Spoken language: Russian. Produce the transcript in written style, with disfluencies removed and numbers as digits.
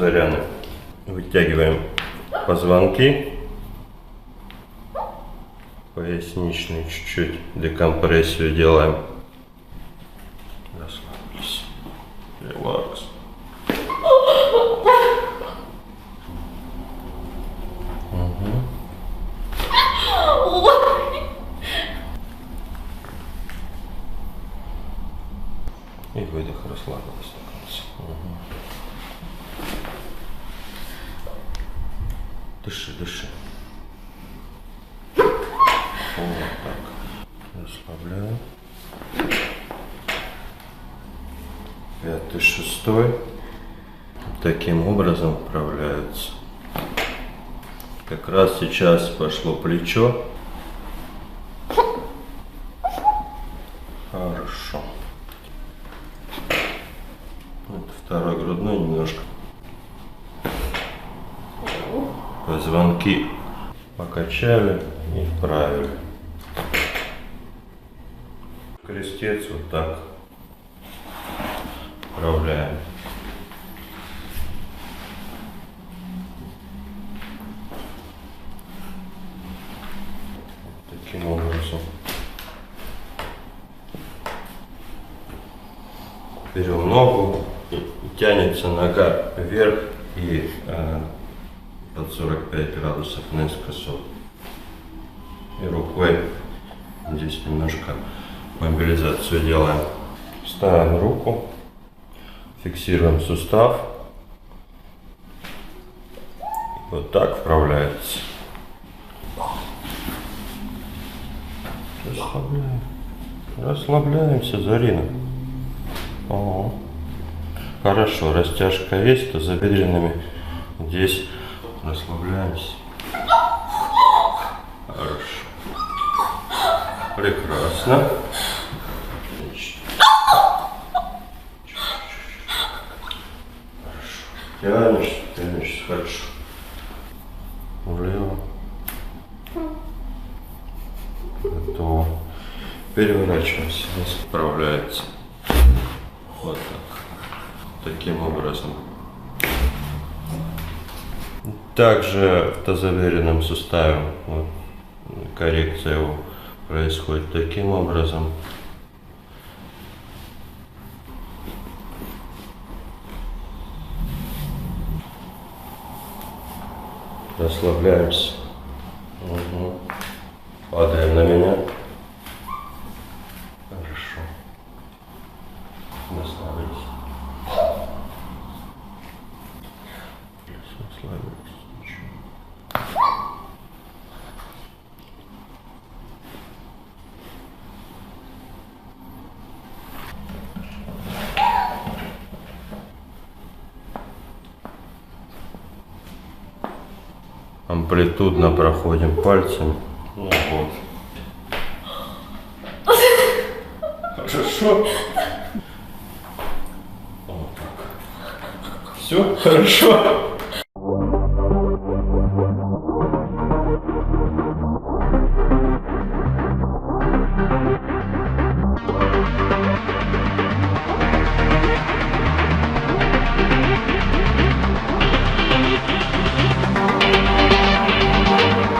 Тазаряна. Вытягиваем позвонки. Поясничный чуть-чуть декомпрессию делаем. Расслабились. Релакс. И выдох, расслабилась до конца. Дыши, дыши. Вот так. Расслабляем. 5-й, 6-й. Таким образом вправляются. Как раз сейчас пошло плечо. Хорошо. Вот второй грудной немножко. Позвонки покачали и вправили. Крестец вот так вправляем. Таким образом. Берем ногу, и тянется нога вверх и под 45 градусов наискосок. И рукой здесь немножко мобилизацию делаем. Ставим руку, фиксируем сустав. И вот так вправляется. Расслабляем. Расслабляемся, Зарина. О, хорошо, растяжка есть, то тазобедренными здесь расслабляемся. Хорошо. Прекрасно. Хорошо. Тянешь, хорошо. Влево. Готово. Переворачиваемся, справляется. Вот так. Таким образом. Также в тазобедренном суставе вот, коррекция его происходит таким образом. Расслабляемся. Угу. Падаем на меня. Хорошо. Расслабились. Расслабились. Амплитудно проходим пальцами. Ну вот. Хорошо. Вот так. Все хорошо.